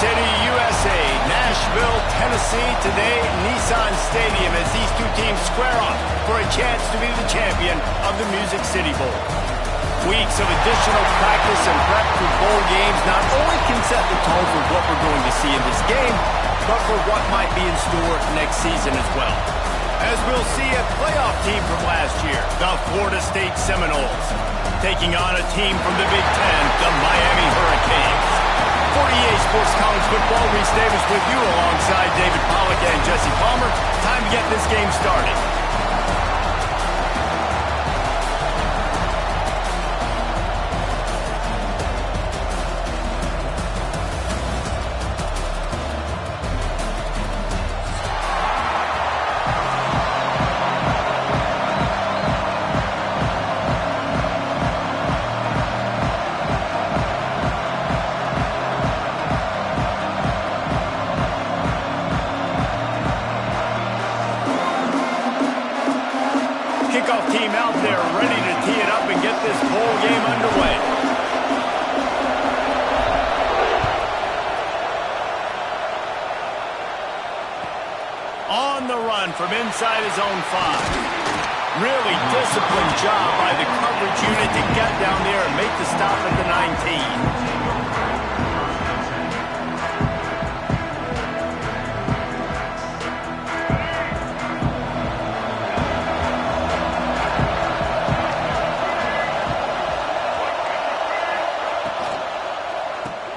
City, USA, Nashville, Tennessee. Today, Nissan Stadium as these two teams square off for a chance to be the champion of the Music City Bowl. Weeks of additional practice and prep for bowl games not only can set the tone for what we're going to see in this game, but for what might be in store next season as well. As we'll see a playoff team from last year, the Florida State Seminoles, taking on a team from the Big Ten, the Miami Hurricanes. For EA Sports College Football, Reese Davis with you alongside David Pollack and Jesse Palmer. Time to get this game started. Kickoff team out there ready to tee it up and get this bowl game underway. On the run from inside his own 5. Really disciplined job by the coverage unit to get down there and make the stop at the 19.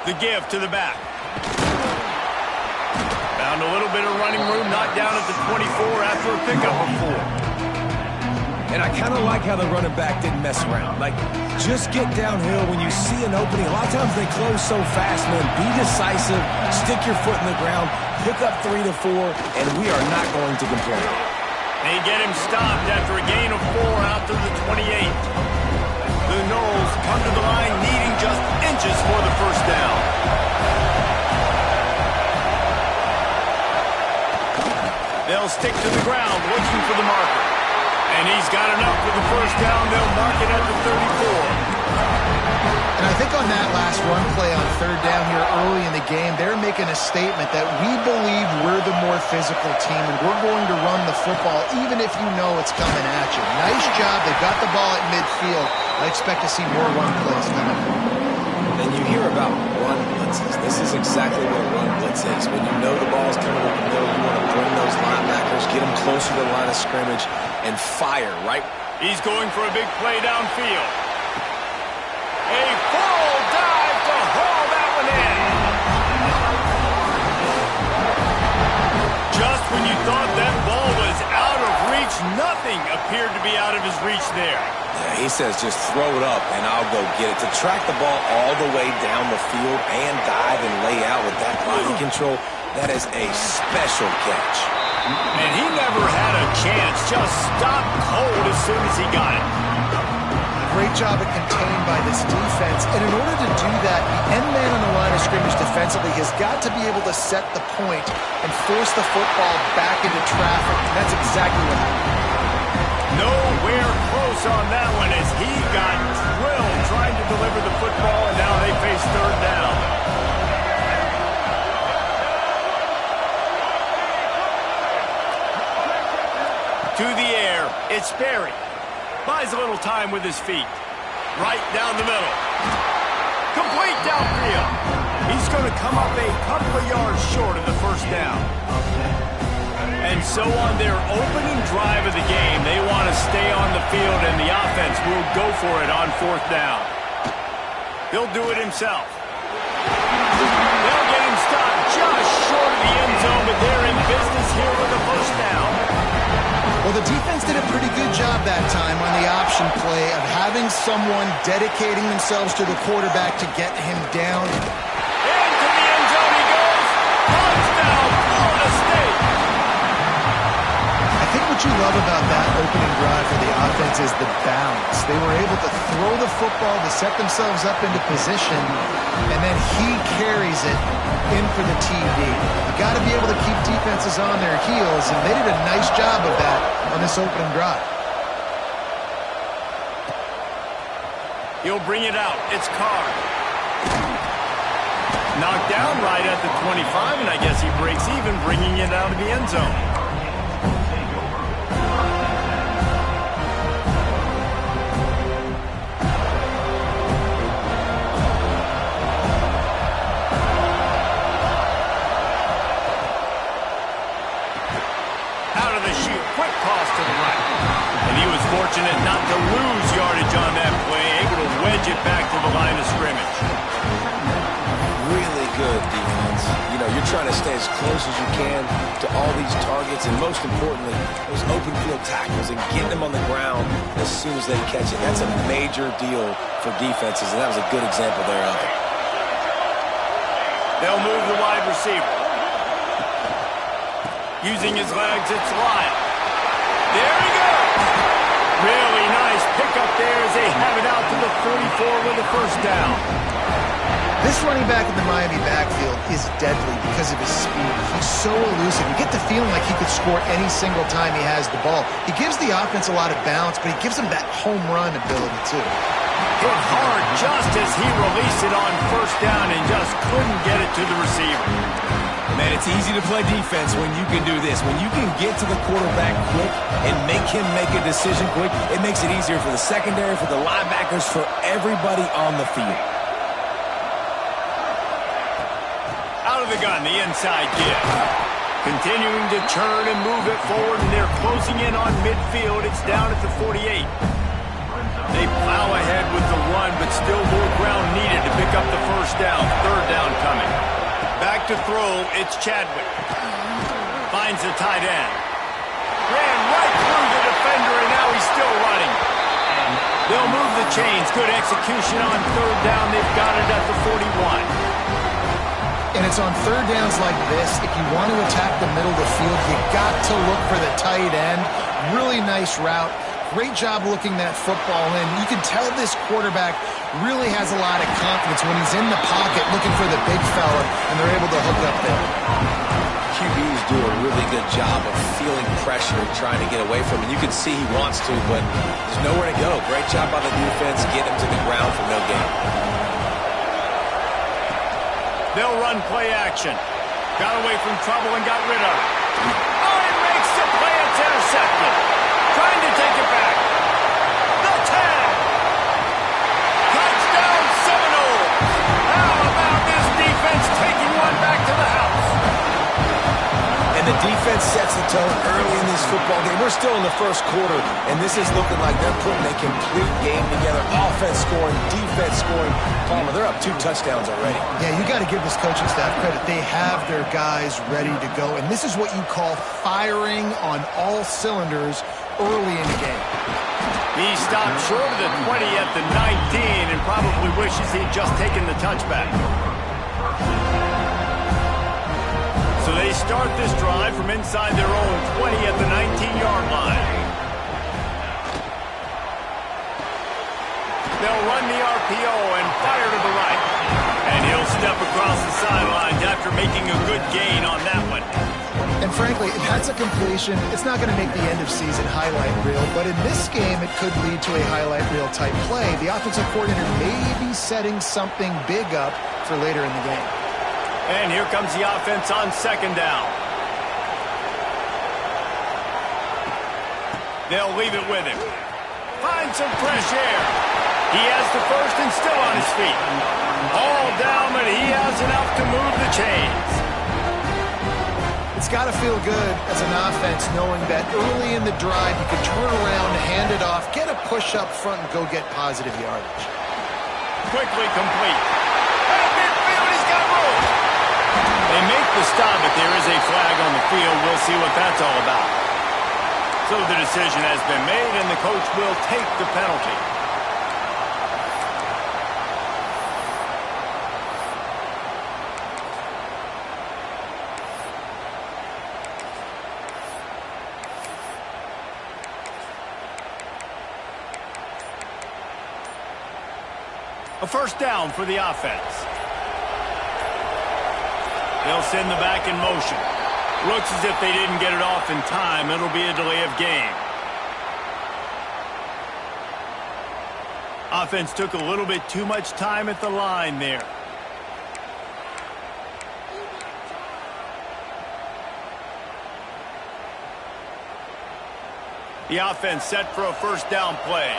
The give to the back. Found a little bit of running room, knocked down at the 24 after a pickup of 4. And I kind of like how the running back didn't mess around. Like, just get downhill when you see an opening. A lot of times they close so fast, man. Be decisive, stick your foot in the ground, pick up 3 to 4, and we are not going to complain. They get him stopped after a gain of 4 out to the 28. The Noles come to the line needing just inches for the first down. They'll stick to the ground looking for the marker. And he's got enough for the first down. They'll mark it at the 34. And I think on that last run play on third down here early in the game, they're making a statement that we believe we're the more physical team and we're going to run the football even if you know it's coming at you. Nice job. They got the ball at midfield. I expect to see more run plays coming. And you hear about run blitzes. This is exactly what a run blitz is. When you know the ball's coming up the middle, you want to bring those linebackers, get them closer to the line of scrimmage, and fire, right? He's going for a big play downfield. A full dive to haul that one in. Just when you thought that ball was out of reach, nothing appeared to be out of his reach there. Yeah, he says just throw it up and I'll go get it. To track the ball all the way down the field and dive and lay out with that body control, that is a special catch. And he never had a chance, just stopped cold as soon as he got it. Great job at contained by this defense. And in order to do that, the end man on the line of scrimmage defensively has got to be able to set the point and force the football back into traffic. And that's exactly what happened. Nowhere close on that one as he got drilled trying to deliver the football, and now they face third down. To the air, it's Berry. Buys a little time with his feet. Right down the middle. Complete downfield. He's going to come up a couple of yards short of the first down. And so on their opening drive of the game, they want to stay on the field, and the offense will go for it on fourth down. He'll do it himself. They'll get him stopped just short of the end zone, but they're in business here with a first down. Well, the defense did a pretty good job that time on the option play of having someone dedicating themselves to the quarterback to get him down. Into the end zone he goes. Touchdown, Florida State. I think what you love about that opening drive for the offense is the balance. They were able to throw the football to set themselves up into position, and then he carries it in for the TD. You got to be able to keep defenses on their heels, and they did a nice job of that on this opening drive. He'll bring it out. It's Carr. Knocked down right at the 25, and I guess he breaks even, bringing it out of the end zone. Out of the chute, quick toss to the right. And he was fortunate not to lose yardage on that play, able to wedge it back to the line of scrimmage. Really good defense. You know, you're trying to stay as close as you can to all these targets, and most importantly, those open field tackles and getting them on the ground as soon as they catch it. That's a major deal for defenses, and that was a good example there of it. They'll move the wide receiver. Using his legs, it's Lyle. There he goes. Really nice pickup there as they have it out to the 44 with a first down. This running back in the Miami backfield is deadly because of his speed. He's so elusive. You get the feeling like he could score any single time he has the ball. He gives the offense a lot of balance, but he gives them that home run ability too. Hit hard just as he released it on first down and just couldn't get it to the receiver. Man, it's easy to play defense when you can do this. When you can get to the quarterback quick and make him make a decision quick, it makes it easier for the secondary, for the linebackers, for everybody on the field. Out of the gun, the inside give. Continuing to turn and move it forward, and they're closing in on midfield. It's down at the 48. They plow ahead with the run, but still more ground needed to pick up the first down. Third down coming. Back to throw, it's Chadwick. Finds the tight end. Ran right through the defender, and now he's still running. They'll move the chains. Good execution on third down. They've got it at the 41. And it's on third downs like this, if you want to attack the middle of the field, you got to look for the tight end. Really nice route. Great job looking that football in. You can tell this quarterback really has a lot of confidence when he's in the pocket looking for the big fella, and they're able to hook up there. QBs do a really good job of feeling pressure and trying to get away from it. You can see he wants to, but there's nowhere to go. Great job by the defense, getting him to the ground for no gain. They'll run play action. Got away from trouble and got rid of it. Oh, he makes the play. It's intercepted. Trying to take it back. The tag. Touchdown Seminoles. How about this defense taking one back to the house? And the defense sets the tone early in this football game. We're still in the first quarter, and this is looking like they're putting a complete game together. Offense scoring, defense scoring. Palmer, they're up 2 touchdowns already. Yeah, you got to give this coaching staff credit. They have their guys ready to go, and this is what you call firing on all cylinders early in the game. He stopped short of the 20 at the 19 and probably wishes he'd just taken the touchback. So they start this drive from inside their own 20 at the 19-yard line. They'll run the RPO and fire to the right. And he'll step across the sidelines after making a good gain on that one. And frankly, if that's a completion, it's not going to make the end-of-season highlight reel, but in this game, it could lead to a highlight reel type play. The offensive coordinator may be setting something big up for later in the game. And here comes the offense on second down. They'll leave it with him. Find some fresh air. He has the first and still on his feet. All down, but he has enough to move the chains. It's got to feel good as an offense knowing that early in the drive you can turn around, hand it off, get a push up front, and go get positive yardage. Quickly complete. At midfield, he's got room. They make the stop, but there is a flag on the field. We'll see what that's all about. So the decision has been made, and the coach will take the penalty. A first down for the offense. They'll send the back in motion. Looks as if they didn't get it off in time. It'll be a delay of game. Offense took a little bit too much time at the line there. The offense set for a first down play.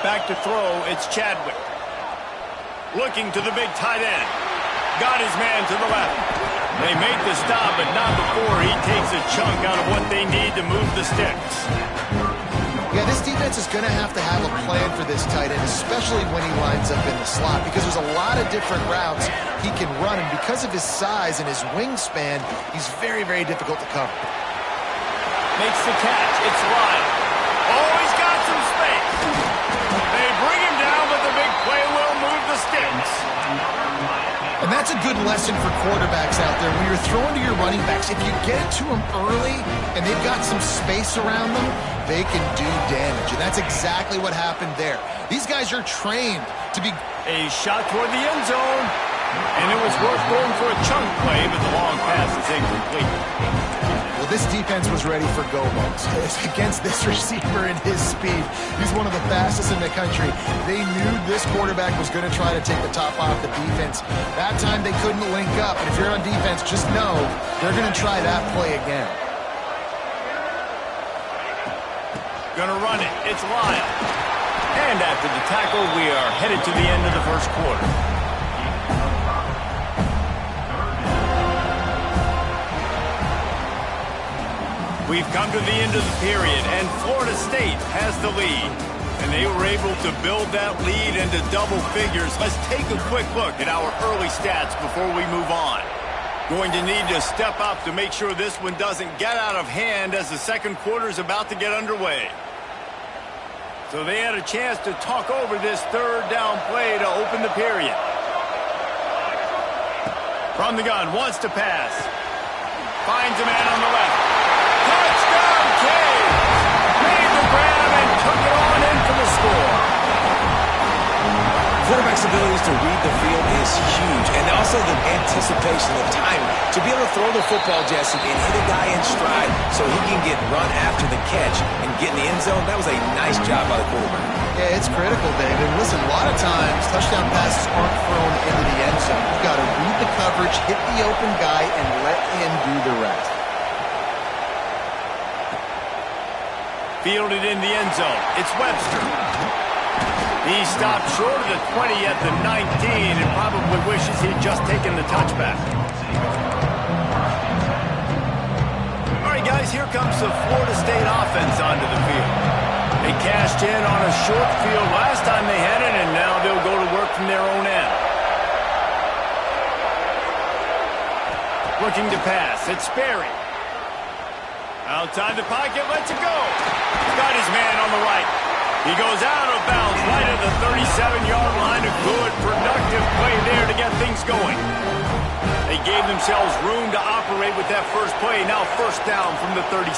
Back to throw, it's Chadwick. Looking to the big tight end. Got his man to the left. They make the stop, but not before he takes a chunk out of what they need to move the sticks. Yeah, this defense is going to have a plan for this tight end, especially when he lines up in the slot, because there's a lot of different routes he can run, and because of his size and his wingspan, he's very, very difficult to cover. Makes the catch. It's Lyle. Oh, he's got some space. They bring him down, but the big play will move the sticks. And that's a good lesson for quarterbacks out there. When you're throwing to your running backs, if you get it to them early and they've got some space around them, they can do damage. And that's exactly what happened there. These guys are trained to be... A shot toward the end zone. And it was worth going for a chunk play, but the long pass is incomplete. Well, this defense was ready for go balls against this receiver and his speed. He's one of the fastest in the country. They knew this quarterback was going to try to take the top off the defense. That time they couldn't link up. And if you're on defense, just know they're going to try that play again. Gonna run it. It's Lyle. And after the tackle, we are headed to the end of the first quarter. We've come to the end of the period, and Florida State has the lead. And they were able to build that lead into double figures. Let's take a quick look at our early stats before we move on. Going to need to step up to make sure this one doesn't get out of hand as the second quarter is about to get underway. So they had a chance to talk over this third down play to open the period. From the gun, wants to pass. Finds a man on the left. Touchdown, Cade! Made the grab and took it on in for the score. Quarterback's abilities to read the field is huge, and also the anticipation, the time to be able to throw the football, Jesse, and hit a guy in stride so he can get run after the catch and get in the end zone. That was a nice job by the quarterback. Yeah, it's critical, David. Listen, a lot of times touchdown passes aren't thrown into the end zone. You've got to read the coverage, hit the open guy, and let him do the rest. Fielded in the end zone. It's Webster. He stopped short of the 20 at the 19 and probably wishes he'd just taken the touchback. All right, guys, here comes the Florida State offense onto the field. They cashed in on a short field last time they had it, and now they'll go to work from their own end. Looking to pass. It's Sperry. Outside the pocket, lets it go. Got his man on the right. He goes out of bounds right at the 37-yard line. A good, productive play there to get things going. They gave themselves room to operate with that first play. Now first down from the 37.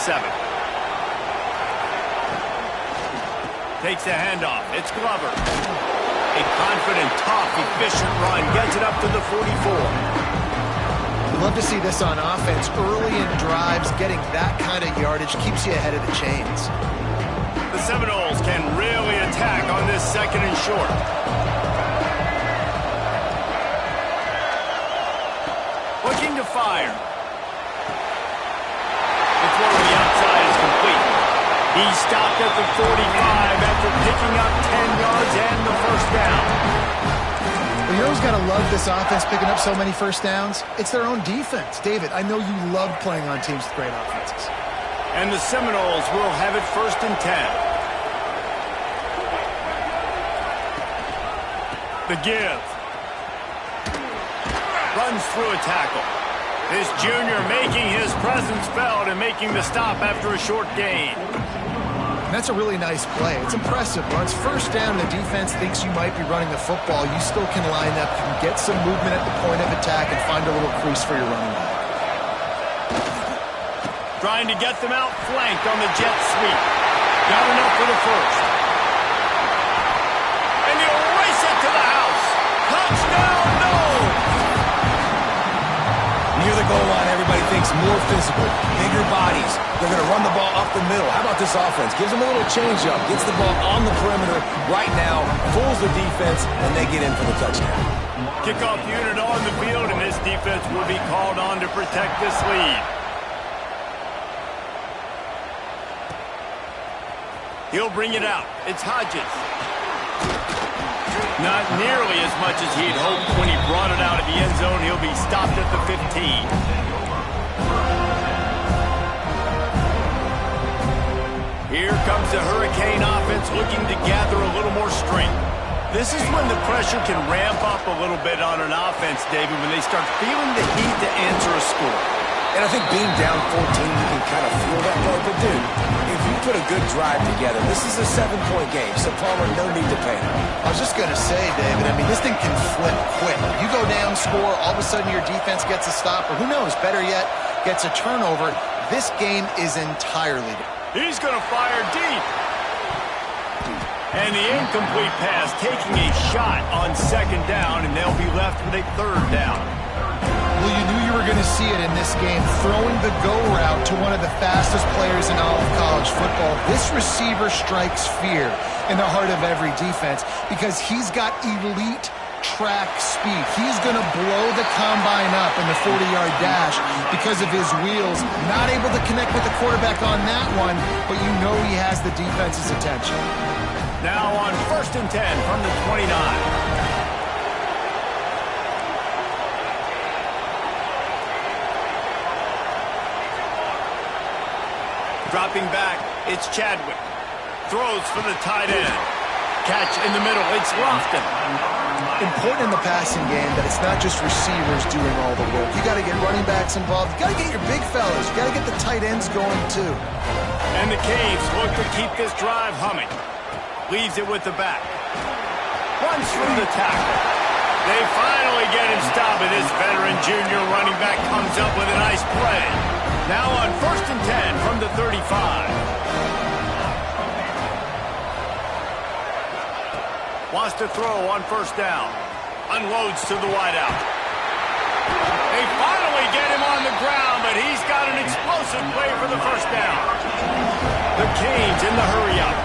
Takes the handoff. It's Glover. A confident, tough, efficient run. Gets it up to the 44. Love to see this on offense. Early in drives, getting that kind of yardage keeps you ahead of the chains. The Seminoles can really attack on this second and short. Looking to fire. The throw to the outside is complete. He stopped at the 45 after picking up 10 yards and the first down. Well, you always got to love this offense picking up so many first downs. It's their own defense. David, I know you love playing on teams with great offenses. And the Seminoles will have it first and 10. The give. Runs through a tackle. This junior making his presence felt and making the stop after a short gain. And that's a really nice play. It's impressive. When it's first down and the defense thinks you might be running the football, you still can line up, you can get some movement at the point of attack and find a little crease for your running back. Trying to get them out flanked on the jet sweep. Got enough for the first. And he'll race it to the house. Touchdown, no! Near the goal line, everybody thinks more physical, bigger bodies. They're going to run the ball up the middle. How about this offense? Gives them a little change-up, gets the ball on the perimeter right now, fools the defense, and they get in for the touchdown. Kickoff unit on the field, and this defense will be called on to protect this lead. He'll bring it out. It's Hodges. Not nearly as much as he'd hoped when he brought it out of the end zone. He'll be stopped at the 15. Here comes the Hurricane offense looking to gather a little more strength. This is when the pressure can ramp up a little bit on an offense, David, when they start feeling the heat to answer a score. And I think being down 14, you can kind of feel that part. But, dude, if you put a good drive together, this is a 7-point game. So, Palmer, no need to panic. I was just going to say, David, I mean, this thing can flip quick. You go down, score, all of a sudden your defense gets a stop, or who knows, better yet, gets a turnover. This game is entirely different. He's going to fire deep. And the incomplete pass taking a shot on second down, and they'll be left with a third down. Well, you knew you were going to see it in this game, throwing the go route to one of the fastest players in all of college football. This receiver strikes fear in the heart of every defense because he's got elite track speed. He's going to blow the combine up in the 40-yard dash because of his wheels. Not able to connect with the quarterback on that one, but you know he has the defense's attention. Now on 1st and 10 from the 29. Dropping back, it's Chadwick. Throws for the tight end. Catch in the middle, it's Lofton. Important in the passing game that it's not just receivers doing all the work. You got to get running backs involved. You got to get your big fellas. You got to get the tight ends going too. And the Canes look to keep this drive humming. Leaves it with the back. Runs from the tackle. They finally get him stopped, and this veteran junior running back comes up with a nice play. Now on 1st and 10 from the 35. Wants to throw on 1st down. Unloads to the wideout. They finally get him on the ground, but he's got an explosive play for the 1st down. The Canes in the hurry-up.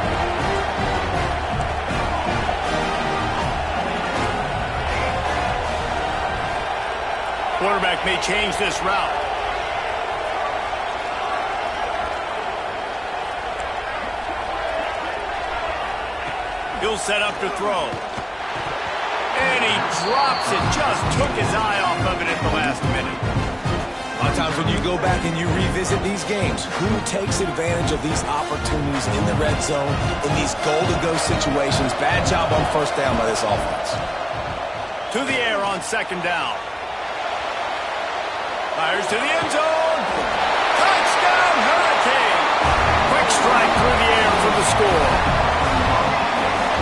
Quarterback may change this route. He'll set up to throw. And he drops it. Just took his eye off of it at the last minute. A lot of times when you go back and you revisit these games, who takes advantage of these opportunities in the red zone, in these goal-to-go situations? Bad job on 1st down by this offense. To the air on 2nd down. Fires to the end zone. Touchdown, Hurricane. Quick strike through the air for the score.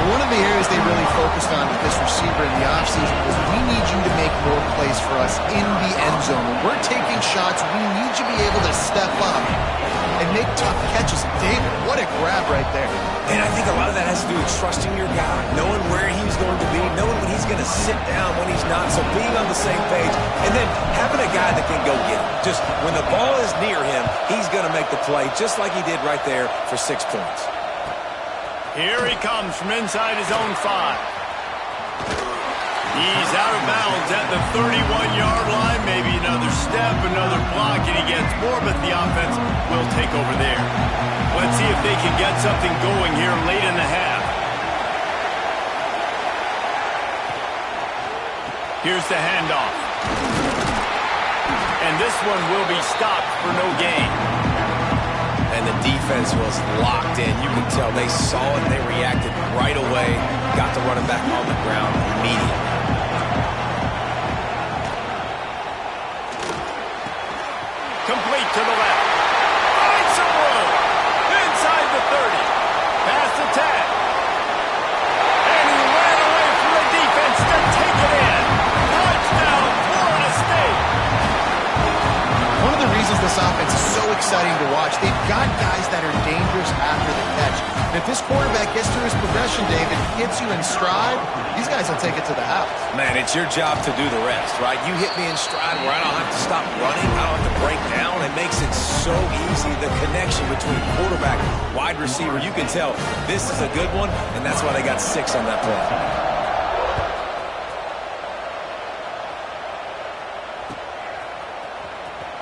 One of the areas they really focused on with this receiver in the offseason was we need you to make more plays for us in the end zone. When we're taking shots, we need you to be able to step up and make tough catches. David, what a grab right there. And I think a lot of that has to do with trusting your guy, knowing where he's going to be, knowing when he's going to sit down, when he's not, so being on the same page, and then having a guy that can go get it. Just when the ball is near him, he's going to make the play, just like he did right there for 6 points. Here he comes from inside his own 5. He's out of bounds at the 31-yard line. Maybe another step, another block, and he gets more, but the offense will take over there. Let's see if they can get something going here late in the half. Here's the handoff. And this one will be stopped for no gain. And the defense was locked in. You can tell they saw it. They reacted right away. Got the running back on the ground immediately. Complete to the left. Finds some room. Inside the 30. Past the 10. And he ran away from the defense to take it in. Touchdown, Florida State. One of the reasons this offense is so exciting to watch, they've got guys that are dangerous after the catch. And if this quarterback gets through his progression, David, hits you in stride, these guys will take it to the house. Man, it's your job to do the rest, right? You hit me in stride where I don't have to stop running, I don't have to break down. It makes it so easy, the connection between quarterback, wide receiver. You can tell this is a good one, and that's why they got 6 on that play.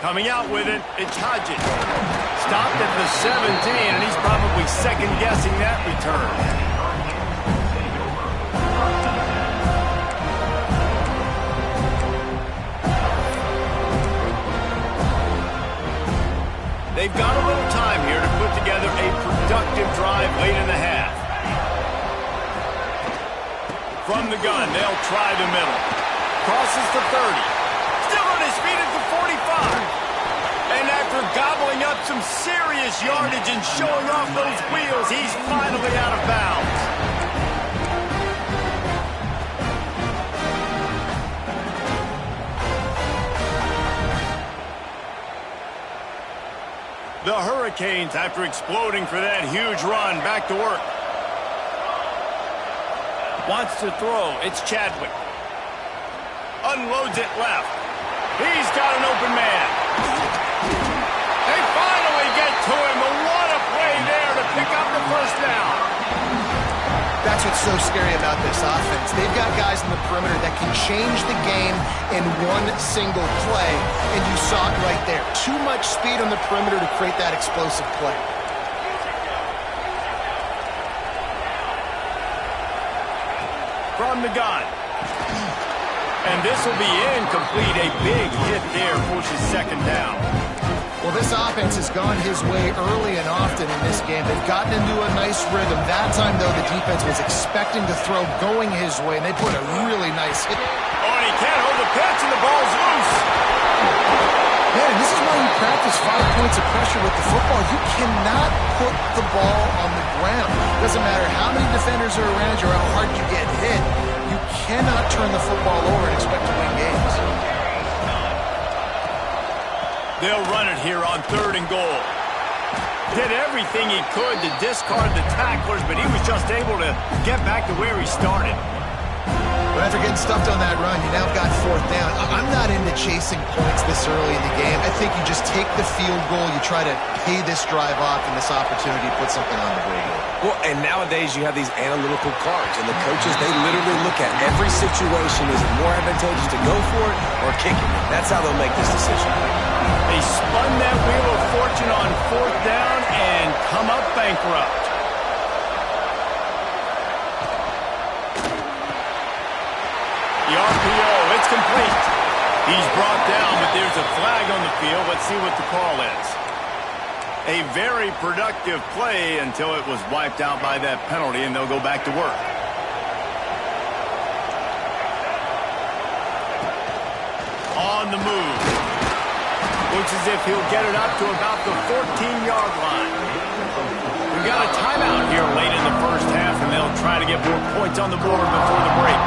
Coming out with it, it's Hodges. Stopped at the 17, and he's probably second-guessing that return. They've got a little time here to put together a productive drive late in the half. From the gun, they'll try the middle. Crosses the 30. Still on his feet at the 45. And after gobbling up some serious yardage and showing off those wheels, he's finally out of bounds. The Hurricanes, after exploding for that huge run, back to work. Wants to throw. It's Chadwick. Unloads it left. He's got an open man. They finally get to him. But what a play there to pick up the first down. That's what's so scary about this offense. They've got guys in the perimeter that can change the game in one single play, and you saw it right there. Too much speed on the perimeter to create that explosive play. From the gun. And this will be incomplete. A big hit there forces second down. Well, this offense has gone his way early and often in this game. They've gotten into a nice rhythm. That time, though, the defense was expecting to throw going his way, and they put a really nice hit. Oh, and he can't hold the pitch, and the ball's loose. Man, this is why you practice 5 points of pressure with the football. You cannot put the ball on the ground. Doesn't matter how many defenders are around you or how hard you get hit. You cannot turn the football over and expect to win games. They'll run it here on 3rd and goal. Did everything he could to discard the tacklers, but he was just able to get back to where he started. But after getting stuffed on that run, you now got 4th down. I'm not into chasing points this early in the game. I think you just take the field goal, you try to pay this drive off, and this opportunity to put something on the board. Well, and nowadays you have these analytical cards, and the coaches, they literally look at every situation. Is it more advantageous to go for it or kick it? That's how they'll make this decision. They spun that wheel of fortune on 4th down and come up bankrupt. The RPO, it's complete. He's brought down, but there's a flag on the field. Let's see what the call is. A very productive play until it was wiped out by that penalty, and they'll go back to work. On the move. Looks as if he'll get it up to about the 14-yard line. We've got a timeout here late in the first half, and they'll try to get more points on the board before the break.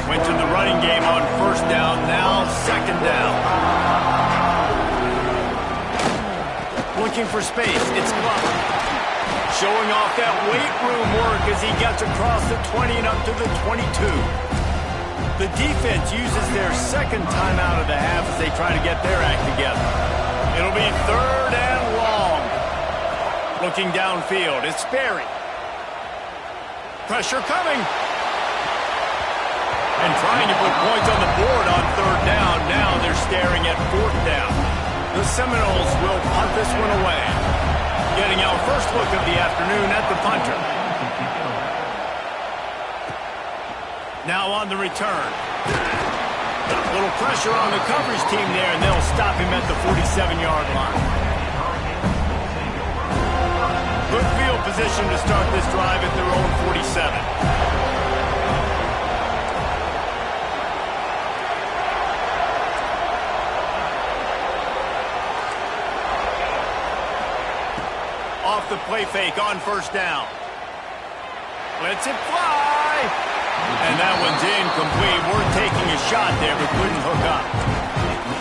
Went to the running game on 1st down, now 2nd down. Looking for space, it's Glover. Showing off that weight room work as he gets across the 20 and up to the 22. The defense uses their 2nd timeout of the half as they try to get their act together. It'll be 3rd and long. Looking downfield, it's Sperry. Pressure coming. And trying to put points on the board on 3rd down. Now they're staring at 4th down. The Seminoles will punt this one away. Getting our first look of the afternoon at the punter. Now on the return. A little pressure on the coverage team there, and they'll stop him at the 47-yard line. Good field position to start this drive at their own 47. Off the play fake on 1st down. Lets it fly. And that one's incomplete. We're taking a shot there, but couldn't hook up.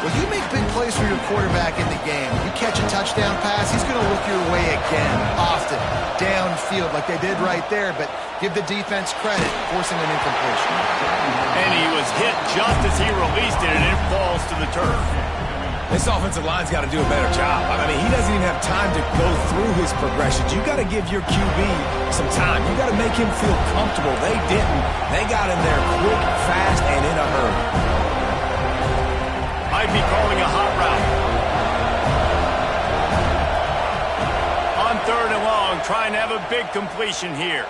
Well, you make big plays for your quarterback in the game. You catch a touchdown pass, he's going to look your way again, often, downfield like they did right there, but give the defense credit, forcing an incompletion. And he was hit just as he released it, and it falls to the turf. This offensive line's got to do a better job. I mean, he doesn't even have time to go through his progressions. You got to give your QB some time. You got to make him feel comfortable. They didn't. They got in there quick, fast, and in a hurry. Might be called trying to have a big completion here.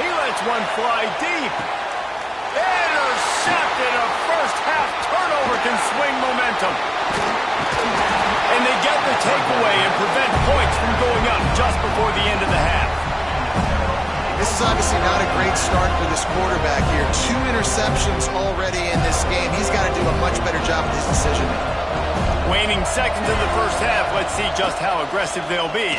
He lets one fly deep. Intercepted. A first-half turnover can swing momentum. And they get the takeaway and prevent points from going up just before the end of the half. This is obviously not a great start for this quarterback here. 2 interceptions already in this game. He's got to do a much better job with his decision. Waning seconds in the first half. Let's see just how aggressive they'll be.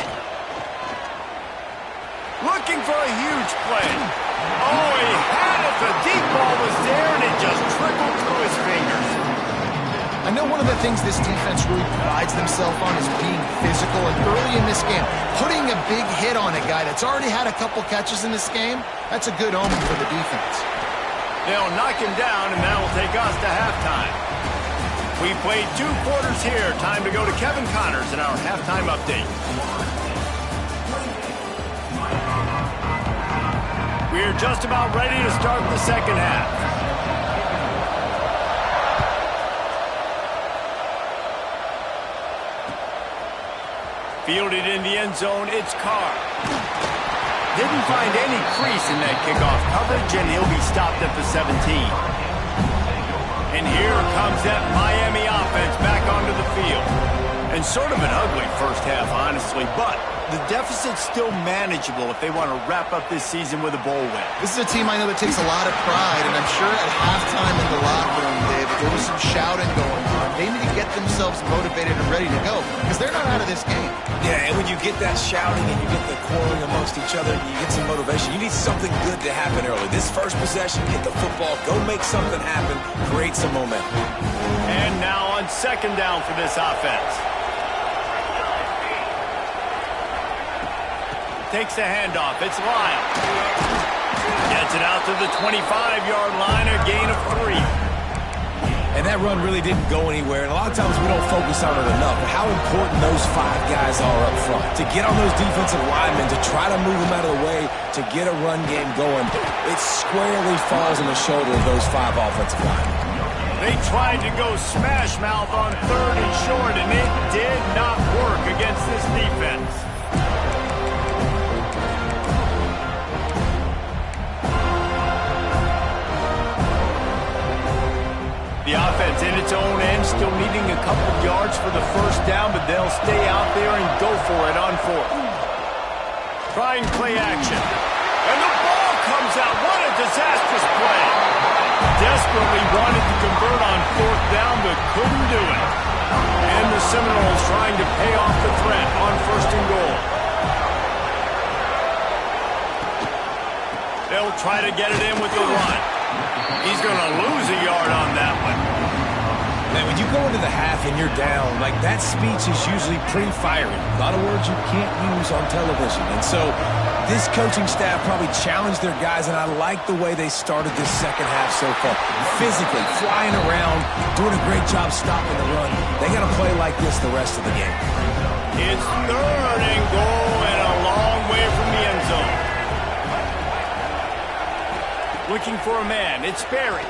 Looking for a huge play. Oh, he had it. The deep ball was there, and it just trickled through his fingers. I know one of the things this defense really prides themselves on is being physical, and early in this game, putting a big hit on a guy that's already had a couple catches in this game, that's a good omen for the defense. They'll knock him down, and that will take us to halftime. We played 2 quarters here. Time to go to Kevin Connors in our halftime update. We're just about ready to start the second half. Fielded in the end zone, it's Carr. Didn't find any crease in that kickoff coverage, and he'll be stopped at the 17. And here comes that Miami offense back onto the field. And sort of an ugly first half, honestly, but the deficit's still manageable if they want to wrap up this season with a bowl win. This is a team I know that takes a lot of pride, and I'm sure at halftime in the locker room, Dave, there was some shouting going on. They need to get themselves motivated and ready to go, because they're not out of this game. Yeah, and when you get that shouting and you get the quarreling amongst each other, you get some motivation. You need something good to happen early. This first possession, get the football, go make something happen, create some momentum. And now on second down for this offense. Takes the handoff. It's Lyle. Gets it out to the 25-yard line, a gain of 3. And that run really didn't go anywhere. And a lot of times we don't focus on it enough. But how important those 5 guys are up front. To get on those defensive linemen, to try to move them out of the way, to get a run game going, it squarely falls on the shoulder of those 5 offensive linemen. They tried to go smash mouth on 3rd and short, and it did not work against this defense. The offense in its own end, still needing a couple yards for the first down, but they'll stay out there and go for it on 4th. Trying play action. And the ball comes out. What a disastrous play. Desperately wanted to convert on 4th down, but couldn't do it. And the Seminoles trying to pay off the threat on 1st and goal. They'll try to get it in with the run. He's going to lose a yard on that one. Man, when you go into the half and you're down, like that speech is usually pretty fiery. A lot of words you can't use on television. And so this coaching staff probably challenged their guys, and I like the way they started this second half so far. Physically, flying around, doing a great job stopping the run. They got to play like this the rest of the game. It's 3rd and goal and a long way from the end zone. Looking for a man. It's Berry.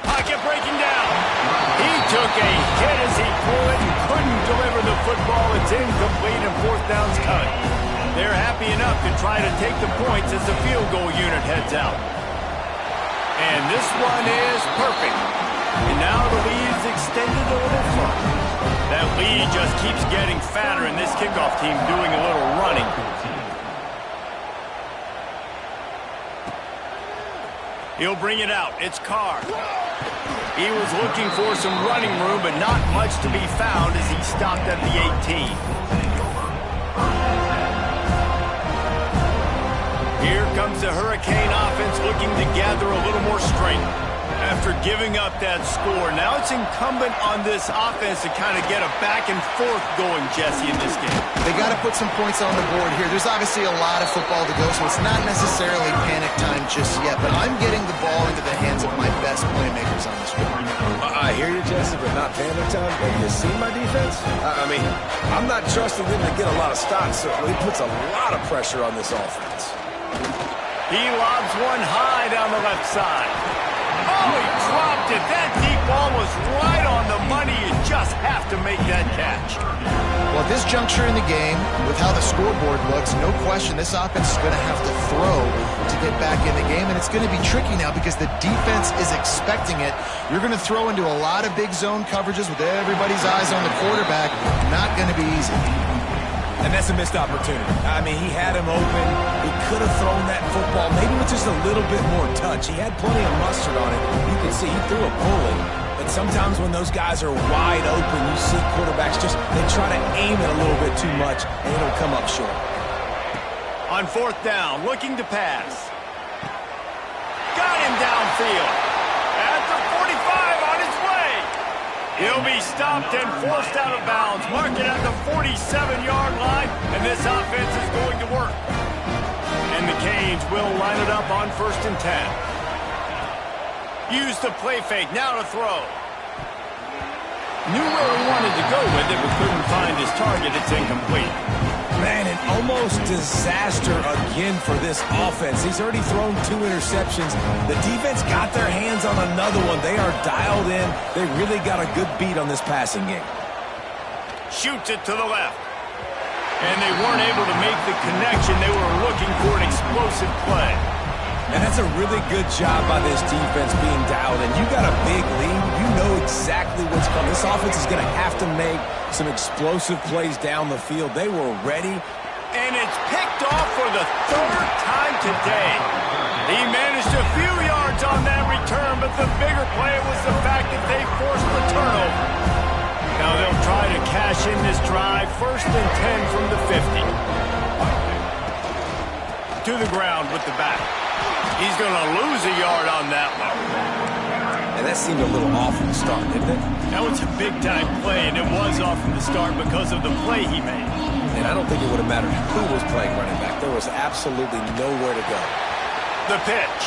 Pocket breaking down. He took a hit as he threw it and couldn't deliver the football. It's incomplete and 4th down's cut. They're happy enough to try to take the points as the field goal unit heads out. And this one is perfect. And now the lead is extended a little further. That lead just keeps getting fatter, and this kickoff team doing a little running. He'll bring it out. It's Carr. He was looking for some running room, but not much to be found as he stopped at the 18. Here comes the Hurricane offense looking to gather a little more strength. After giving up that score, now it's incumbent on this offense to kind of get a back and forth going, Jesse, in this game. They got to put some points on the board here. There's obviously a lot of football to go, so it's not necessarily panic time just yet, but I'm getting the ball into the hands of my best playmakers on this field. I hear you, Jesse, but not panic time. Have you seen my defense? I mean, I'm not trusting them to get a lot of stops, so he puts a lot of pressure on this offense. He lobs one high down the left side. Oh, he dropped it. That deep ball was right on the money. You just have to make that catch. Well, at this juncture in the game, with how the scoreboard looks, no question this offense is going to have to throw to get back in the game, and it's going to be tricky now because the defense is expecting it. You're going to throw into a lot of big zone coverages with everybody's eyes on the quarterback. Not going to be easy. And that's a missed opportunity. I mean, he had him open. He could have thrown that football maybe with just a little bit more touch. He had plenty of mustard on it. You can see he threw a bullet. But sometimes when those guys are wide open, you see quarterbacks they try to aim it a little bit too much, and it'll come up short. On fourth down, looking to pass. Got him downfield. At the 45 on his way. He'll be stopped and forced out of bounds. Mark it at the 47-yard line, and this offense is going to work. And the Canes will line it up on 1st and 10. Used the play fake, now to throw. Knew where he wanted to go with it, but couldn't find his target. It's incomplete. Man, an almost disaster again for this offense. He's already thrown 2 interceptions. The defense got their hands on another one. They are dialed in. They really got a good beat on this passing game. Shoots it to the left. And they weren't able to make the connection. They were looking for an explosive play. And that's a really good job by this defense being dialed in. You got a big lead. You know exactly what's coming. This offense is going to have to make some explosive plays down the field. They were ready. And it's picked off for the 3rd time today. He managed a few yards on that return, but the bigger play was the fact that they forced the turnover. Now they'll try to cash in this drive. 1st and 10 from the 50. To the ground with the back. He's going to lose a yard on that one. And that seemed a little off from the start, didn't it? That was a big-time play, and it was off from the start because of the play he made. And I don't think it would have mattered who was playing running back. There was absolutely nowhere to go. The pitch.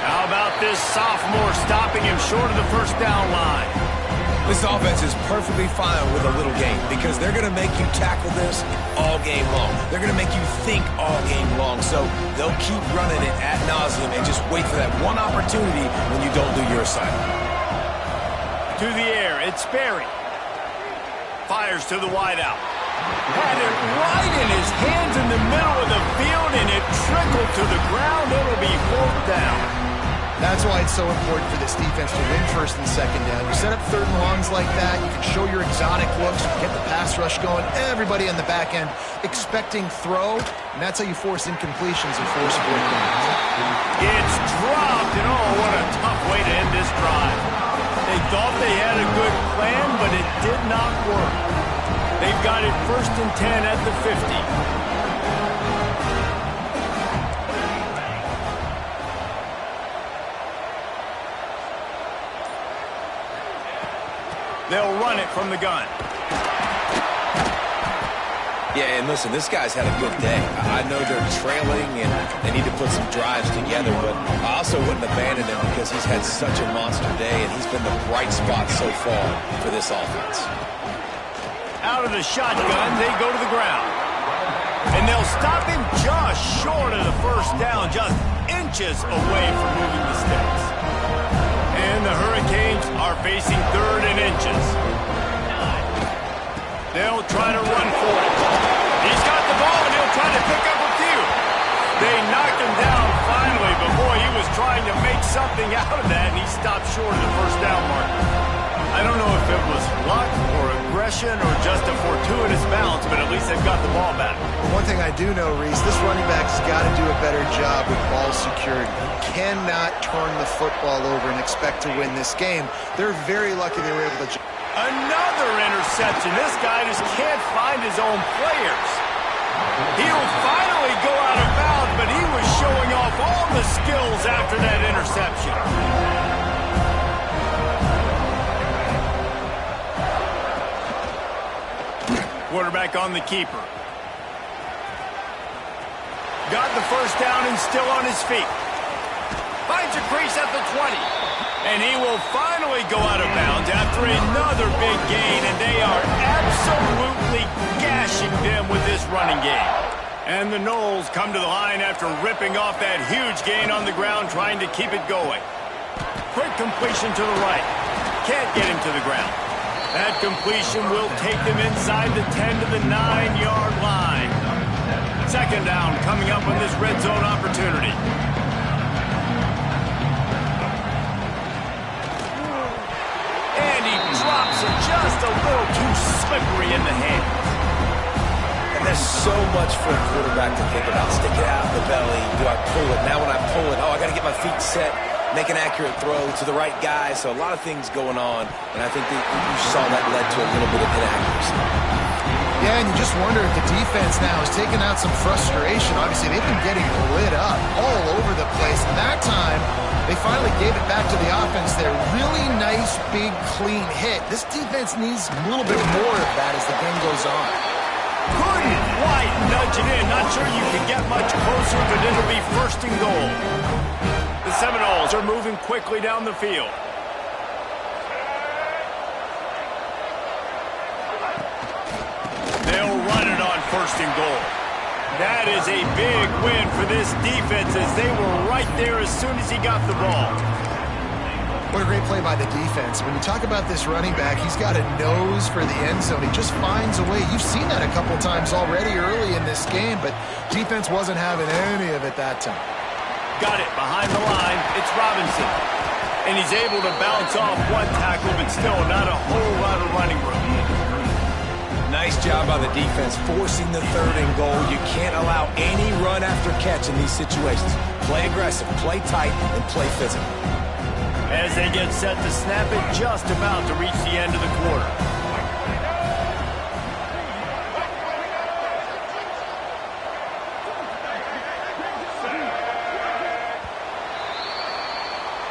How about this sophomore stopping him short of the 1st down line? This offense is perfectly fine with a little game because they're going to make you tackle this all game long. They're going to make you think all game long. So they'll keep running it ad nauseum and just wait for that one opportunity when you don't do your assignment. To the air, it's Sperry. Fires to the wideout. Had it right in his hands in the middle of the field, and it trickled to the ground. It'll be 4th down. That's why it's so important for this defense to win 1st and 2nd down. You set up 3rd and longs like that, you can show your exotic looks, you can get the pass rush going, everybody on the back end expecting throw, and that's how you force incompletions and force 4th downs. It's dropped, and oh, what a tough way to end this drive. They thought they had a good plan, but it did not work. They've got it 1st and 10 at the 50. They'll run it from the gun. Yeah, and listen, this guy's had a good day. I know they're trailing and they need to put some drives together, but I also wouldn't abandon him because he's had such a monster day and he's been the bright spot so far for this offense. Out of the shotgun, they go to the ground. And they'll stop him just short of the 1st down, just inches away from moving the sticks. And the Hurricanes are facing 3rd and inches. They'll try to run for it. He's got the ball, and he'll try to pick up a few. They knocked him down finally, but boy, he was trying to make something out of that, and he stopped short of the 1st down mark. I don't know if it was luck or aggression or just a fortuitous bounce, but at least they've got the ball back. One thing I do know, Reese, this running back's got to do a better job with ball security. He cannot turn the football over and expect to win this game. They're very lucky they were able to... Another interception. This guy just can't find his own players. He'll finally go out of bounds, but he was showing off all the skills after that interception. Quarterback on the keeper. Got the 1st down and still on his feet. Finds a crease at the 20. And he will finally go out of bounds after another big gain, and they are absolutely gashing them with this running game. And the Noles come to the line after ripping off that huge gain on the ground, trying to keep it going. Quick completion to the right. Can't get him to the ground. That completion will take them inside the 10 to the 9-yard line. Second down coming up on this red zone opportunity. And he drops it just a little too slippery in the hands. And there's so much for a quarterback to think about. Stick it out of the belly. Do I pull it? Now when I pull it, I got to get my feet set, make an accurate throw to the right guy. So a lot of things going on, and I think that you saw that led to a little bit of inaccuracy. Yeah, and you just wonder if the defense now has taken out some frustration. Obviously, they've been getting lit up all over the place. And that time, they finally gave it back to the offense there. Really nice, big, clean hit. This defense needs a little bit more of that as the game goes on. Couldn't quite nudge it in. Not sure you can get much closer, but it'll be first and goal. The Seminoles are moving quickly down the field. They'll run it on first and goal. That is a big win for this defense as they were right there as soon as he got the ball. What a great play by the defense. When you talk about this running back, he's got a nose for the end zone. He just finds a way. You've seen that a couple times already early in this game, but defense wasn't having any of it that time. Got it behind the line. It's Robinson. And he's able to bounce off one tackle, but still not a whole lot of running room. Nice job by the defense forcing the third and goal. You can't allow any run after catch in these situations. Play aggressive, play tight, and play physical. As they get set to snap it, just about to reach the end of the quarter.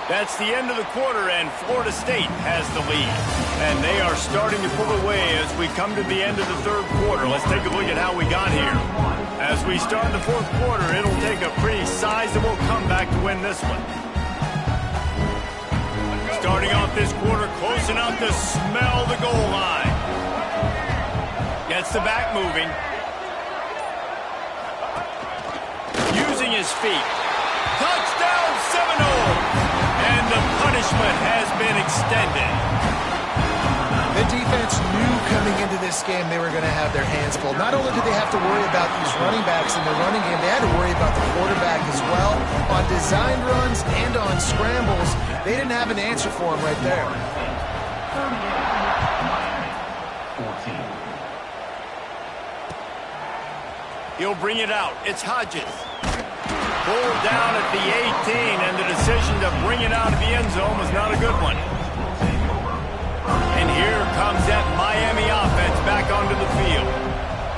That's the end of the quarter, and Florida State has the lead. And they are starting to pull away as we come to the end of the third quarter. Let's take a look at how we got here. As we start the fourth quarter, it'll take a pretty sizable comeback to win this one. Starting off this quarter, close enough to smell the goal line. Gets the back moving. Using his feet. Touchdown Seminoles! And the punishment has been extended. The defense knew coming into this game they were going to have their hands full. Not only did they have to worry about these running backs in the running game, they had to worry about the quarterback as well. On designed runs and on scrambles, they didn't have an answer for him right there. He'll bring it out. It's Hodges. Pulled down at the 18, and the decision to bring it out of the end zone was not a good one. And here comes that Miami offense back onto the field.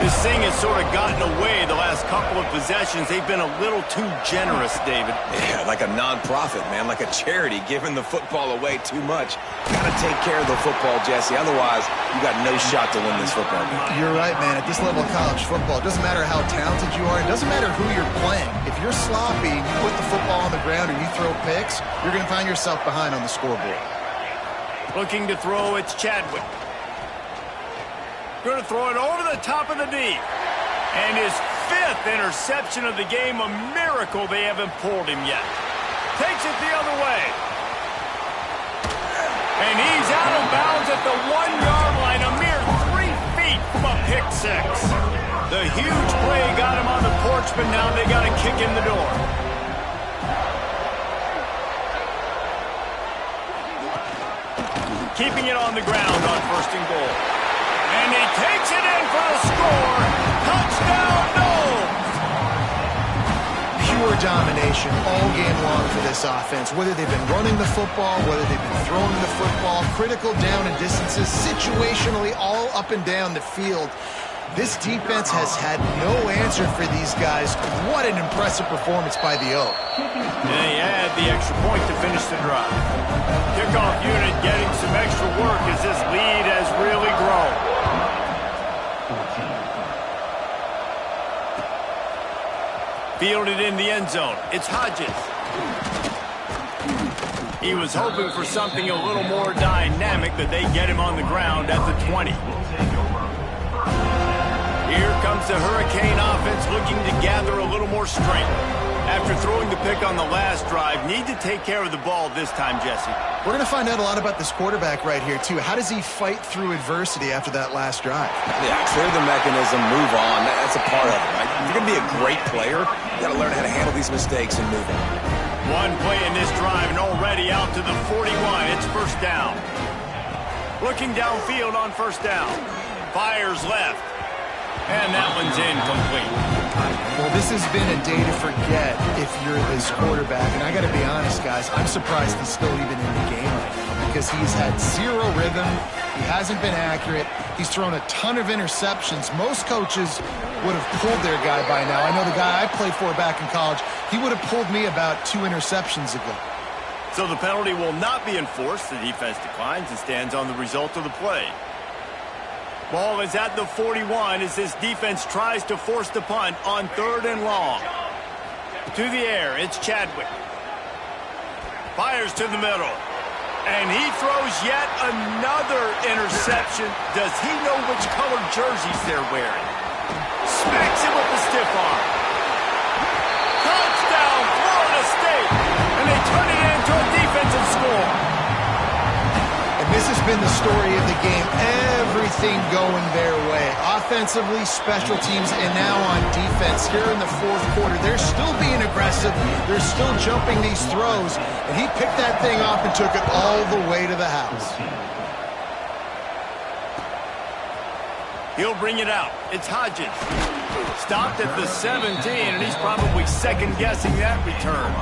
This thing has sort of gotten away the last couple of possessions. They've been a little too generous, David. Yeah, like a non-profit, man, like a charity, giving the football away too much. Got to take care of the football, Jesse. Otherwise, you got no shot to win this football game. You're right, man. At this level of college football, it doesn't matter how talented you are. It doesn't matter who you're playing. If you're sloppy, you put the football on the ground or you throw picks, you're going to find yourself behind on the scoreboard. Looking to throw, it's Chadwick. Going to throw it over the top of the deep. And his fifth interception of the game, a miracle they haven't pulled him yet. Takes it the other way. And he's out of bounds at the 1-yard line, a mere 3 feet from a pick six. The huge play got him on the porch, but now they got to kick in the door. Keeping it on the ground on first and goal. And he takes it in for the score. Touchdown, Knowles! Pure domination all game long for this offense. Whether they've been running the football, whether they've been throwing the football, critical down and distances, situationally all up and down the field. This defense has had no answer for these guys. What an impressive performance by the O. And he had the extra point to finish the drive. Kickoff unit getting some extra work as this lead has really grown. Fielded in the end zone. It's Hodges. He was hoping for something a little more dynamic, but they get him on the ground at the 20. Here comes the Hurricane offense looking to gather a little more strength. After throwing the pick on the last drive, need to take care of the ball this time, Jesse. We're going to find out a lot about this quarterback right here, too. How does he fight through adversity after that last drive? Yeah, clear the mechanism, move on. That's a part of it, right? If you're going to be a great player, you got to learn how to handle these mistakes and move on. One play in this drive and already out to the 41. It's first down. Looking downfield on first down. Fires left. And that one's incomplete. Well, this has been a day to forget if you're this quarterback. And I got to be honest, guys, I'm surprised he's still even in the game right now because he's had zero rhythm. He hasn't been accurate. He's thrown a ton of interceptions. Most coaches would have pulled their guy by now. I know the guy I played for back in college, he would have pulled me about 2 interceptions ago. So the penalty will not be enforced. The defense declines and stands on the result of the play. Ball is at the 41 as this defense tries to force the punt on 3rd and long. To the air, it's Chadwick. Fires to the middle. And he throws yet another interception. Does he know which colored jerseys they're wearing? Smacks him with the stiff arm. Touchdown, Florida State. And they turn it into a defensive score. And this has been the story of the game. Everything going their way. Offensively, special teams, and now on defense here in the 4th quarter. They're still being aggressive. They're still jumping these throws. And he picked that thing off and took it all the way to the house. He'll bring it out. It's Hodges. Stopped at the 17, and he's probably second-guessing that return.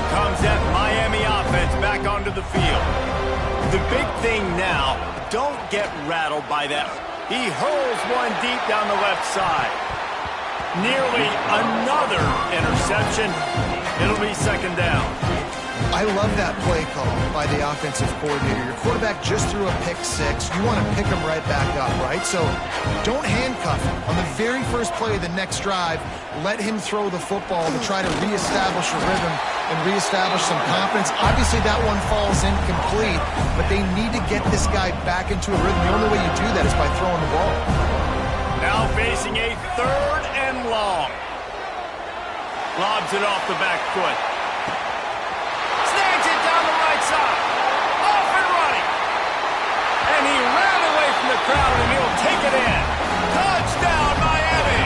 Comes that Miami offense back onto the field. The big thing now, don't get rattled by that. He hurls one deep down the left side. Nearly another interception. It'll be second down. I love that play call by the offensive coordinator. Your quarterback just threw a pick 6. You want to pick him right back up, right? So don't handcuff him. On the very first play of the next drive, let him throw the football to try to reestablish a rhythm and reestablish some confidence. Obviously, that one falls incomplete, but they need to get this guy back into a rhythm. The only way you do that is by throwing the ball. Now facing a 3rd and long. Lobs it off the back foot. Snags it down the right side. Off and running. And he ran away from the crowd, and he'll take it in. Touchdown, Miami.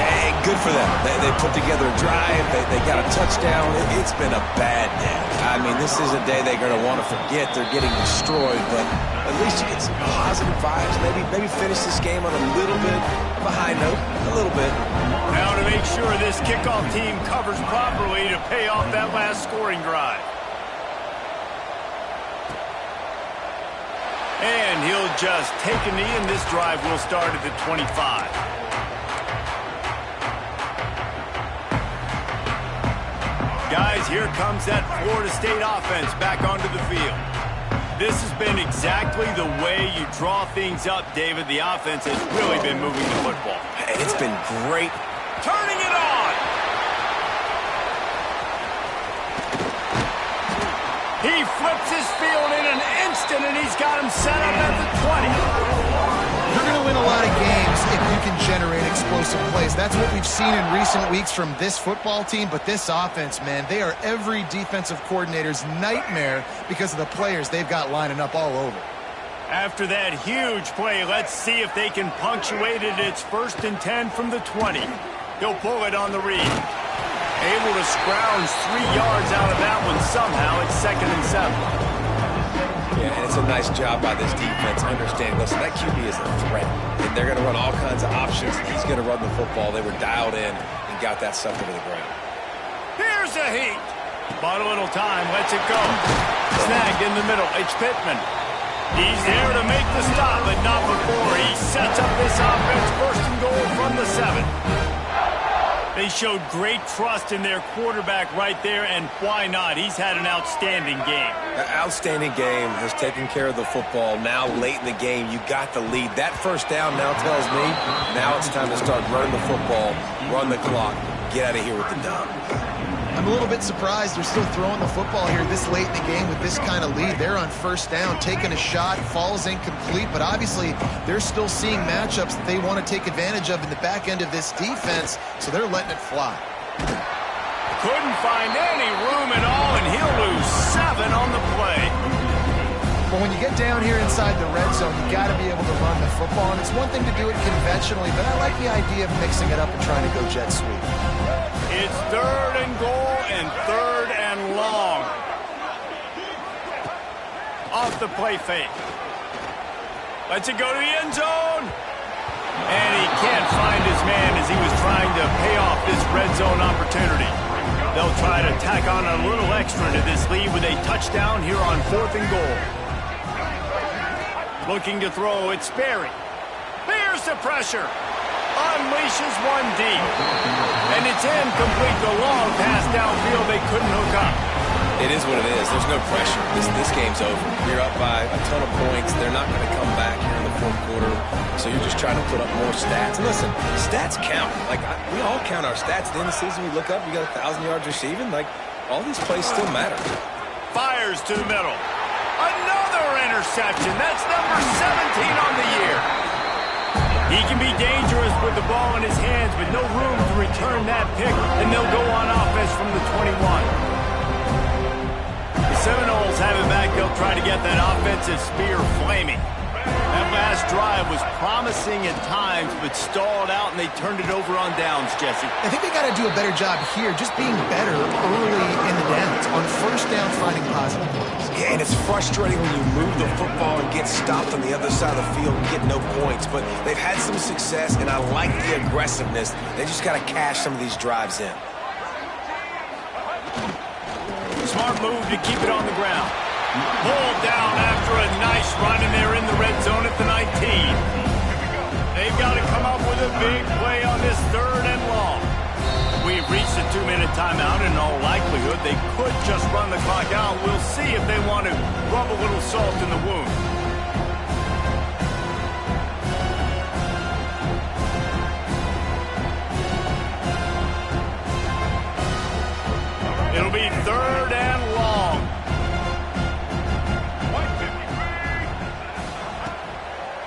Hey, good for them. They put together a drive. They got a touchdown. It's been a bad day. I mean, this is a day they're going to want to forget. They're getting destroyed, but at least you get some positive vibes. Maybe finish this game on a little bit of a high note. A little bit. Now to make sure this kickoff team covers properly to pay off that last scoring drive. And he'll just take a knee, and this drive will start at the 25. Guys, here comes that Florida State offense back onto the field. This has been exactly the way you draw things up, David. The offense has really been moving the football. And it's been great. Turning it on! He flips his field in an instant, and he's got him set up at the 20. You're going to win a lot of games if you can generate explosive plays. That's what we've seen in recent weeks from this football team, but this offense, man, they are every defensive coordinator's nightmare because of the players they've got lining up all over. After that huge play, let's see if they can punctuate it. It's 1st and 10 from the 20. He'll pull it on the read. Able to scrounge 3 yards out of that one somehow. It's 2nd and 7. Yeah, and it's a nice job by this defense. Understand, listen, that QB is a threat. And they're going to run all kinds of options. He's going to run the football. They were dialed in and got that sucker to the ground. Here's a heat. Bought a little time. Lets it go. Snagged in the middle. It's Pittman. He's there to make the stop, but not before. He sets up this offense 1st and goal from the 7. They showed great trust in their quarterback right there, and why not? He's had an outstanding game. Outstanding game, has taken care of the football. Now, late in the game, you got the lead. That first down now tells me now it's time to start running the football, run the clock, get out of here with the dub. I I'm a little bit surprised they're still throwing the football here this late in the game with this kind of lead. They're on first down, taking a shot, falls incomplete, but obviously they're still seeing matchups that they want to take advantage of in the back end of this defense, so they're letting it fly. Couldn't find any room at all, and he'll lose 7 on the play. But when you get down here inside the red zone, you got to be able to run the football, and it's one thing to do it conventionally, but I like the idea of mixing it up and trying to go jet sweep. It's 3rd and goal and 3rd and long. Off the play fake. Lets it go to the end zone. And he can't find his man as he was trying to pay off this red zone opportunity. They'll try to tack on a little extra to this lead with a touchdown here on 4th and goal. Looking to throw, it's Sperry. There's the pressure. Unleashes one deep. And it's incomplete. The long pass downfield they couldn't hook up. It is what it is. There's no pressure. This game's over. You're up by a ton of points. They're not going to come back here in the 4th quarter. So you're just trying to put up more stats. And listen, stats count. Like, we all count our stats. At the end of the season, we look up, you got 1,000 yards receiving. Like, all these plays still matter. Fires to the middle. Another interception. That's number 17 on the year. He can be dangerous with the ball in his hands, but no room to return that pick, and they'll go on offense from the 21. The Seminoles have it back. They'll try to get that offensive spear flaming. That last drive was promising at times, but stalled out, and they turned it over on downs, Jesse. I think they got to do a better job here, just being better early in the downs. On first down, finding positive plays. Yeah, and it's frustrating when you move the football and get stopped on the other side of the field and get no points. But they've had some success, and I like the aggressiveness. They just got to cash some of these drives in. Smart move to keep it on the ground. Pulled down after a nice run, and they're in the red zone at the 19. They've got to come up with a big play on this 3rd and long. We've reached the 2-minute timeout. In all likelihood, they could just run the clock out. We'll see if they want to rub a little salt in the wound. It'll be 3rd and long.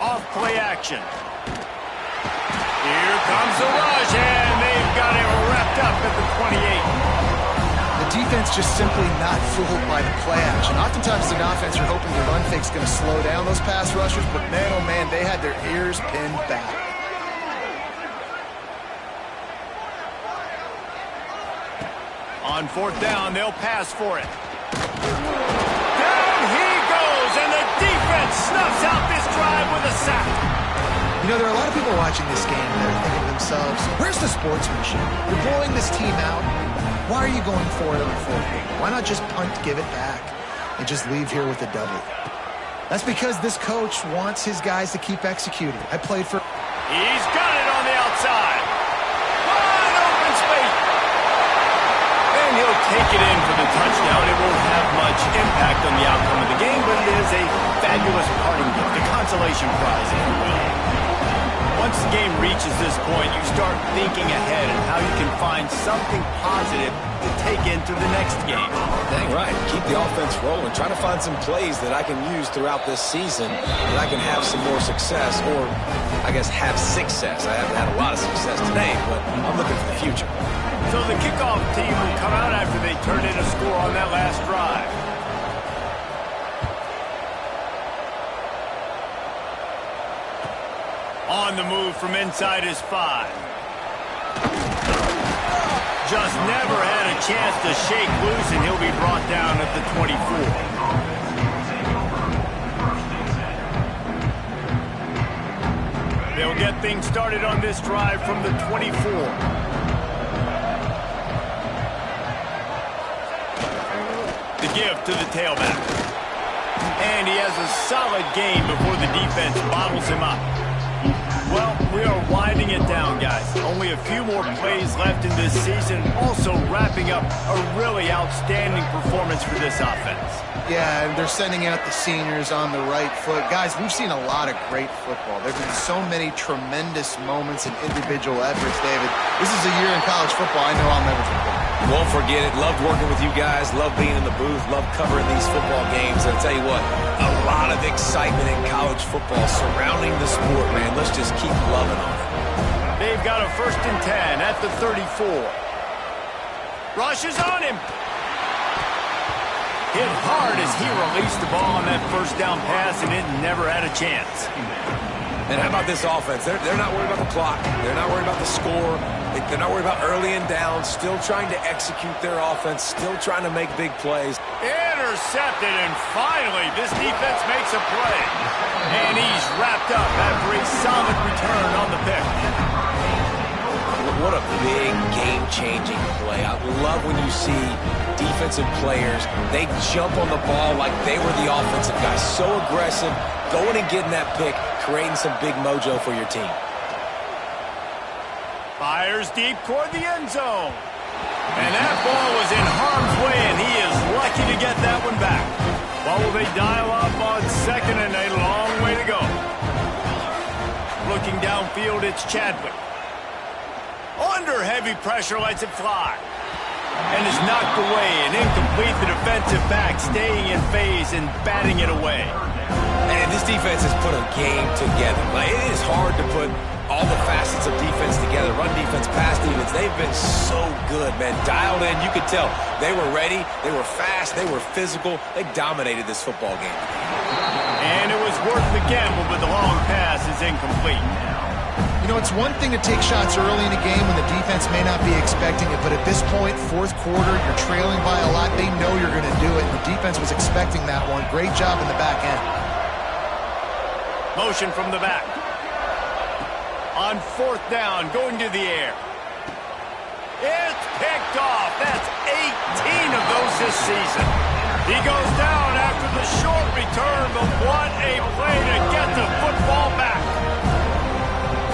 Off play action. Here comes the rush, and they've got it wrapped up at the 28. The defense just simply not fooled by the play action. Oftentimes as an offense, you're hoping the run fake's going to slow down those pass rushers, but man, oh man, they had their ears pinned back. On 4th down, they'll pass for it. Down he goes, and the defense snuffs out this drive with a sack. You know, there are a lot of people watching this game that are thinking to themselves, where's the sportsmanship? You're blowing this team out. Why are you going for it on the 4th quarter? Why not just punt, give it back, and just leave here with a W? That's because this coach wants his guys to keep executing. I played for... He's got it on the outside. Wide open space. And he'll take it in for the touchdown. It won't have much impact on the outcome of the game, but it is a fabulous parting gift, a consolation prize, if you will. Once the game reaches this point, you start thinking ahead and how you can find something positive to take into the next game. Dang right. Keep the offense rolling. Try to find some plays that I can use throughout this season that I can have some more success, or I guess have success. I haven't had a lot of success today, but I'm looking for the future. So the kickoff team will come out after they turn in a score on that last drive. On the move from inside his 5. Just never had a chance to shake loose, and he'll be brought down at the 24. They'll get things started on this drive from the 24. The give to the tailback. And he has a solid gain before the defense bottles him up. Well, we are winding it down, guys. Only a few more plays left in this season. Also wrapping up a really outstanding performance for this offense. Yeah, and they're sending out the seniors on the right foot. Guys, we've seen a lot of great football. There have been so many tremendous moments and individual efforts, David. This is a year in college football I know I'll never forget. Won't forget it. Loved working with you guys. Loved being in the booth. Loved covering these football games. And I'll tell you what, a lot of excitement in college football surrounding the sport, man. Let's just keep loving on it. They've got a 1st and 10 at the 34. Rushes on him. Hit hard as he released the ball on that 1st down pass, and it never had a chance. And how about this offense? They're not worried about the clock. They're not worried about the score. They're not worried about early and down. Still trying to execute their offense. Still trying to make big plays. Intercepted, and finally this defense makes a play. And he's wrapped up after a solid return on the pick. What a big game-changing play. I love when you see defensive players, they jump on the ball like they were the offensive guys. So aggressive, going and getting that pick, creating some big mojo for your team. Fires deep toward the end zone. And that ball was in harm's way, and he is lucky to get that one back. Well, will they dial up on 2nd and a long way to go? Looking downfield, it's Chadwick. Under heavy pressure, lets it fly. And is knocked away and incomplete. The defensive back staying in phase and batting it away. And this defense has put a game together. Like, it is hard to put all the facets of defense together. Run defense, pass defense. They've been so good, man. Dialed in. You could tell they were ready. They were fast. They were physical. They dominated this football game. And it was worth the gamble, but the long pass is incomplete. You know, it's one thing to take shots early in a game when the defense may not be expecting it, but at this point, 4th quarter, you're trailing by a lot. They know you're going to do it, and the defense was expecting that one. Great job in the back end. Motion from the back. On 4th down, going to the air. It's picked off. That's 18 of those this season. He goes down after the short return, but what a play to get the football back.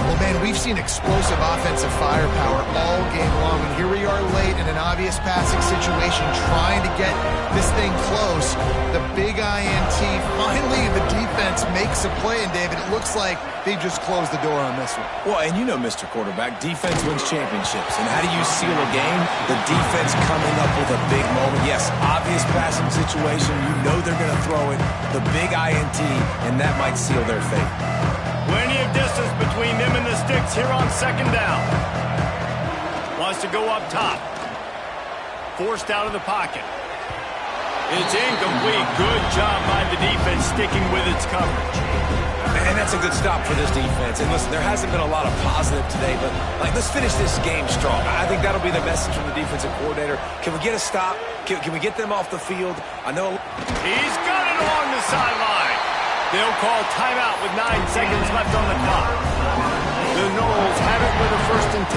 Well, man, we've seen explosive offensive firepower all game long, and here we are late in an obvious passing situation trying to get this thing close. The big INT, finally the defense makes a play, and David, it looks like they just closed the door on this one. Well, and you know, Mr. Quarterback, defense wins championships. And how do you seal a game? The defense coming up with a big moment. Yes, obvious passing situation. You know they're going to throw it. The big INT, and that might seal their fate. Plenty of distance between them and the sticks here on 2nd down. Wants to go up top. Forced out of the pocket. It's incomplete. Good job by the defense sticking with its coverage. And that's a good stop for this defense. And listen, there hasn't been a lot of positive today, but let's finish this game strong. I think that'll be the message from the defensive coordinator. Can we get a stop? Can we get them off the field? I know he's got it along the sideline. They'll call timeout with 9 seconds left on the clock. The Noles have it with a 1st and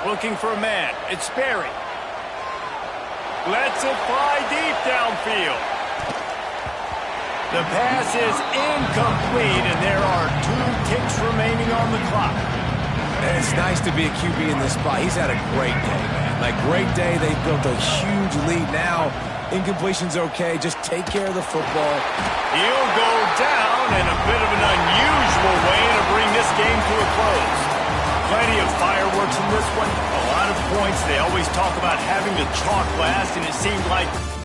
10. Looking for a man. It's Sperry. Lets it fly deep downfield. The pass is incomplete, and there are 2 ticks remaining on the clock. And it's nice to be a QB in this spot. He's had a great day, man. Great day. They've built a huge lead now. Incompletion's okay. Just take care of the football. He'll go down in a bit of an unusual way to bring this game to a close. Plenty of fireworks in this one. A lot of points. They always talk about having the chalk last, and it seemed like